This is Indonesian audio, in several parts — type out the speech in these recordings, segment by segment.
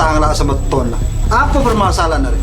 Mentang lah sama ton. Apa permasalahan hari?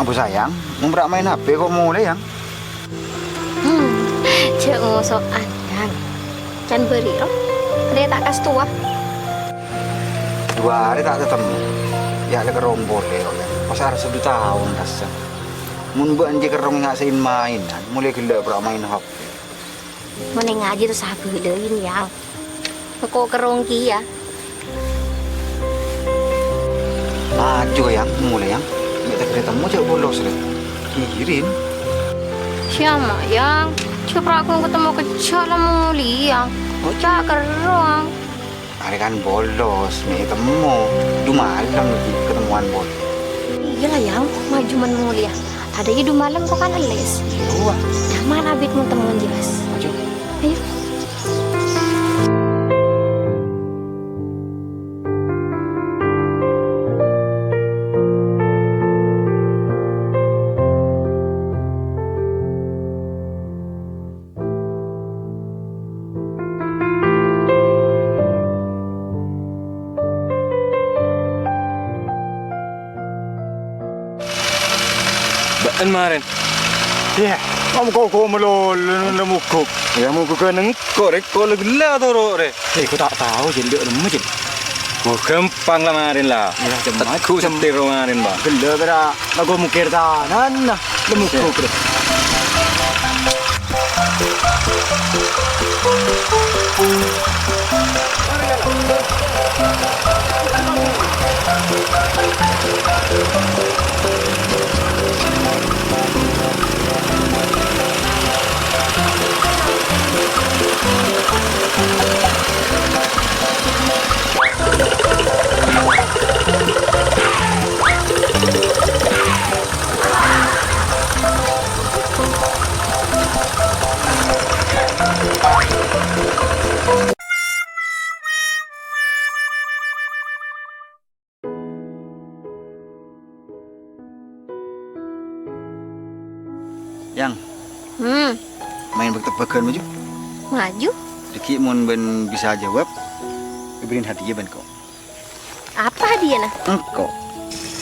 Abu sayang, mau main HP kok mulai yang? Cek ngosokan yang can beri loh. Ada tak kas tua. 2 hari tak ketemu. Ya ada kerong boleh kok. Pas harus 1 tahun rasa. Mun bu anjir kerong ngasain mainan, mulai gila berak main HP. Mau ngaji tuh sahabat dein yang. Kok kerong kia. Maju yang mulai yang. Kita ketemu cek bolos deh. Kirim. Siapa yang? Coba aku ketemu kecil lah mulia. Bocah kerong. Hari kan bolos, nih ketemu. Du malam lagi ketemuan bol. Iya lah yang, maju man mulia. Adanya du malam kok kan les. Iya. Nah, mana abit mau temuan jelas. Maju. Ayo. Baan marin? Ya, kamu kok melol lemukuk. Ya mau ke neng Korek kok legela toro re. aku tak tahu jadi dia lemu je. Mau gampang lah marin lah. Ya cemat. Aku setir marin ba. Gila bera, aku mukir tanan nah lemukuk deh. Yang main tebak-tebakan maju. Maju. Diki mun ben bisa jawab, diberiin hadiah ben kok. Apa hadiah nah? Engkau.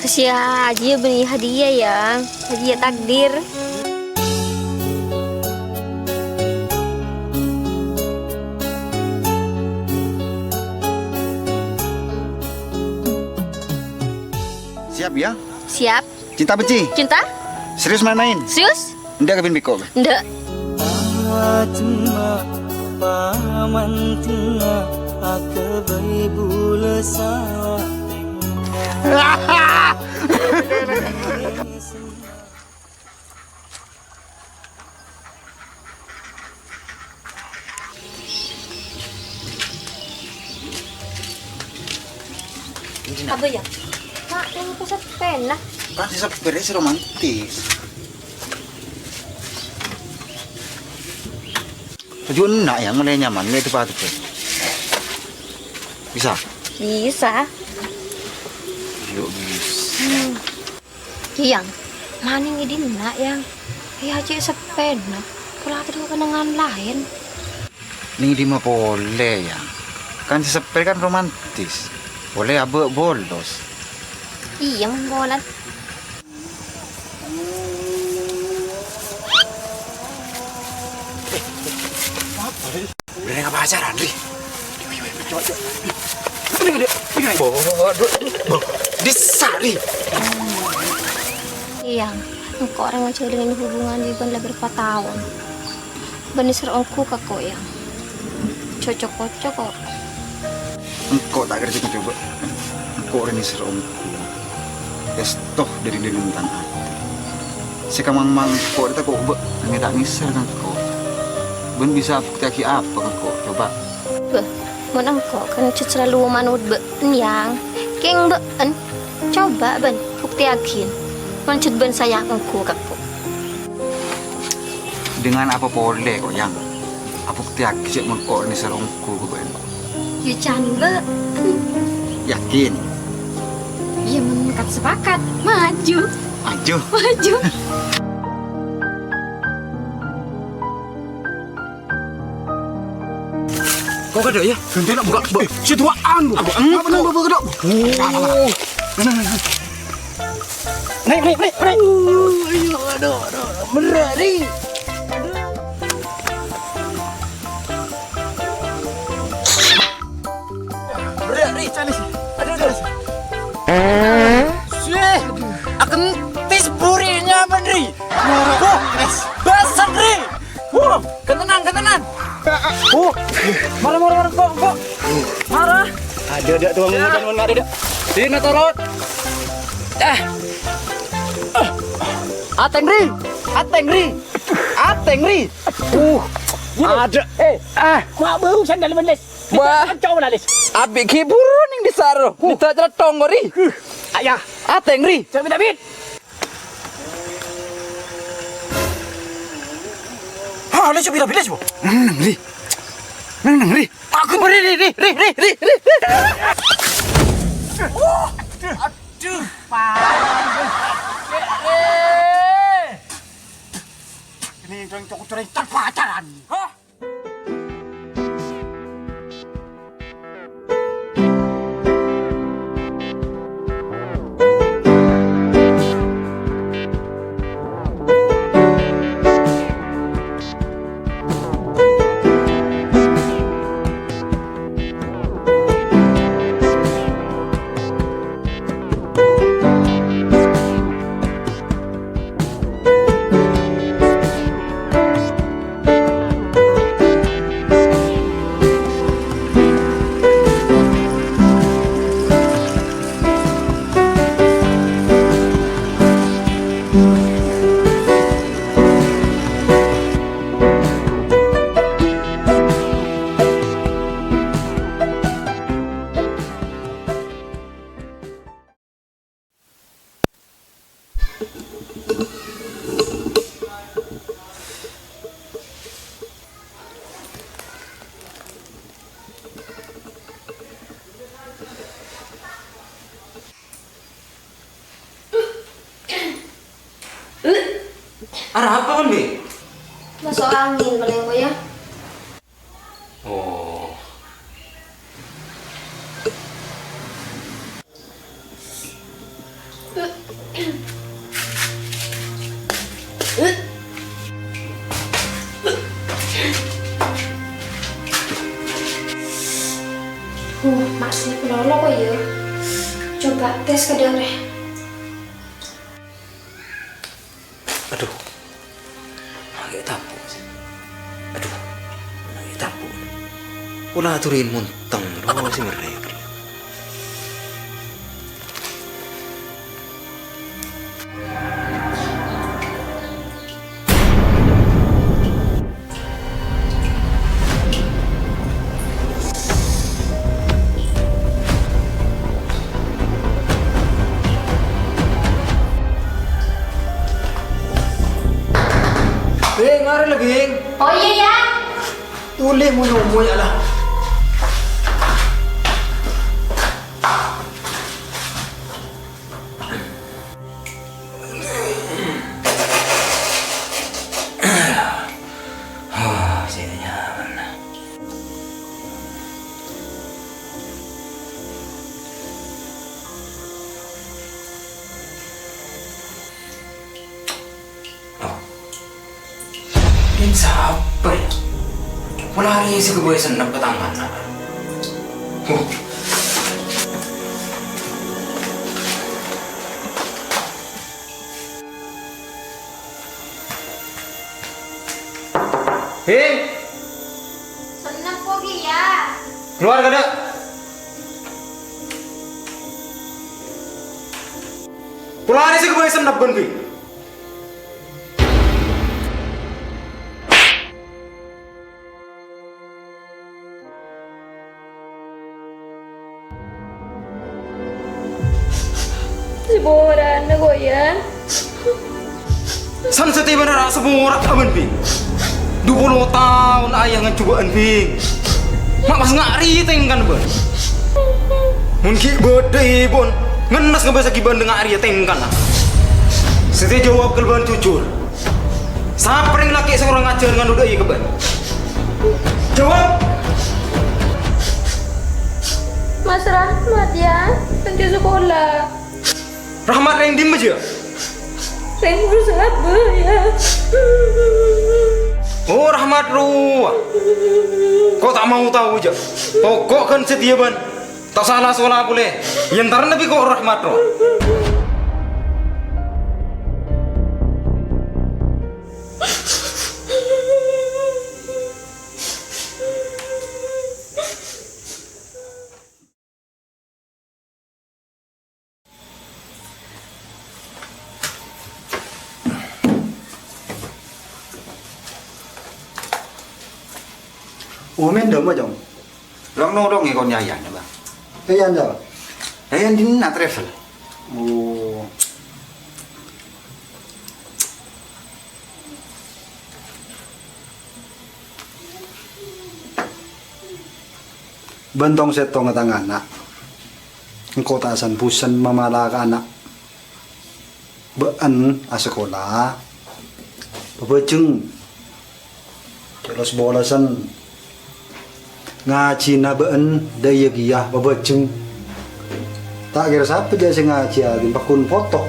Sia aja beli hadiah yang. Hadiah takdir. Siap ya? Siap. Cinta benci. Cinta? Serius main-main? Serius? Ndak kebin biko. Ndak. Paman tengah akabai bulasa. Apa ya? Mak, ini pusat pena. Kan sisa beres romantis. Tujuan nak yang mulai nyaman, mulai tepat tuh. Bisa? Bisa. Yuk bisa. Yang mana ini nak yang ya aja sepena. Kalau ada kenangan lain. Nih di mah boleh ya. Kan sisa beres kan romantis. Boleh abek bolos. Iya menggolan. Udah nggak pacaran, Ri? Disari. Iya. engkau orang yang dengan hubungan di ban berapa tahun. Bani serongku kakak yang cocok-cocok kok. Engkau tak kerja coba. Engkau ini serongku. Estoh dari denuntan hati. Sekamang mangkok itu kok be, nggak tak ngisar kan kok. Ben bisa bukti apa kan kok coba. Beh, mon engkau kan selalu manut ben yang keng ben. Coba ben bukti yakin. Mancet ben sayang engkau kakak. Dengan apa boleh kok yang? Apa bukti yakin sih mangkok ini serongku kok ben. Ya canbe. Yakin. Ya mengikat sepakat, maju. Maju. Maju. Kok ada ya? Ganti nak buka. Situaan. Apa nang bawa kedok? Naik. Ayo, aduh. Berani. Berani, canis. Aduh. Sih, akan tis burinya Mandri. Basah Dri. Ketenang. Marah kok. Marah. Ada tuang mudan ada. Sini torot. Ateng Ri. Ada. Mak bau sandal meles. Wah, kacau meles. Abi kiburu ning disaro. Dita tonggori. Ayah, Ateng Ri. David. Ah, lesu bila bilas bu. Nang Ri. Aku beri Ri. Aduh, ini yang cocok pacaran. Hah? Ada apa kan, Bi? Masuk angin paling gue ya. Oh. Masih penolong kok ya. Coba tes ke dia deh. Aduh, lagi tapu. Aduh, lagi tapu. Ulah aturin munteng, doang sih mereka. Beng, ngari lah Beng. Oh iya ya. Tuli mo ya lah. Sini nyaman. Ini siapa ya? Wala rin si kebiasaan ng patangan na. Hei, Senang pogi ya. keluar kada? Pulang sih kebiasaan nabun bi. Si Boran na goyan. San setiap benar semua orang aman bi. 20 tahun ayah ngecubaan bi. Mak mas ngari tengkan ben. Mungkin bede bon. Ngenas ngebasa kiban dengan Arya tengkan lah. Setiap jawab kelban jujur. Sapring laki seorang ngajar dengan udah iya keban. Jawab. Mas Rahmat ya, nanti sekolah. Rahmat yang dim aja. Saya berusaha ya. Oh Rahmat ruah. Kau tak mau tahu aja. Pokok kan setia ban. Tak salah sekolah boleh. Yang ntar lebih kok Rahmat ruah. Umin dong aja. Long nodong ya kon yayan ya bang. Kayan jauh. Yayan di na travel. Oh. Bentong setong ngatang anak. Engkau tasan pusan mamala ka anak. Baan asekolah. Babajeng. Terus bolasan ngaji na baan daya giyah babajeng. Tak kira siapa dia sing ngaji atin pakun foto.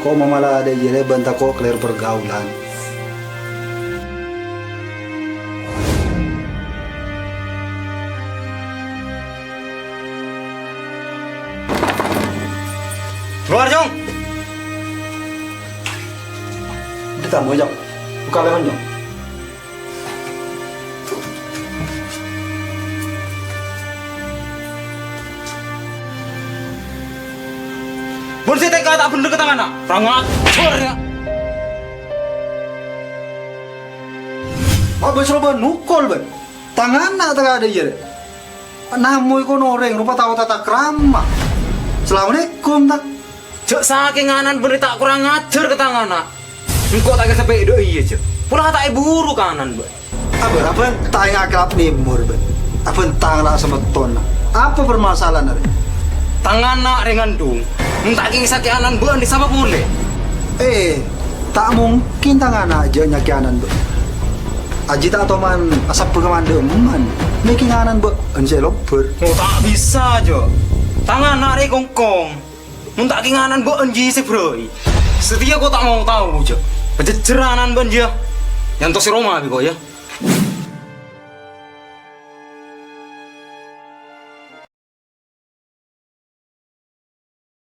Kok mamala daya banta kok kelir pergaulan. Keluar Jong. Kita mau jam. Buka leman jam. Bon si TK tak bener ke tangan nak. Rangat. Cornya. Mak besok ban nukol ban. Tangan nak tak ada je. Namu iku noreng rupa tahu tata krama. Assalamualaikum tak. Cek saking kanan bener tak kurang ngajar ke tangan nak. Engkau tak sampai do iya cek. Pulang tak buru kanan ban. Apa tak ngakrab nimur ban. Apa tang lah semeton. Apa permasalahan hari? Tangan nak dengan dung. Entah kini sakit kanan ban di sama boleh. Tak mungkin tangan aja nyakianan ban. Aji tak toman asap pengamandeman. Making kanan ban enseloper. Oh tak bisa aja. Tangan nak re kongkong. Entah kini kanan ban ji sebroi. Setia kau tak mau tahu aja. Pejeranan ban dia. Yang tos Roma bi kau ya.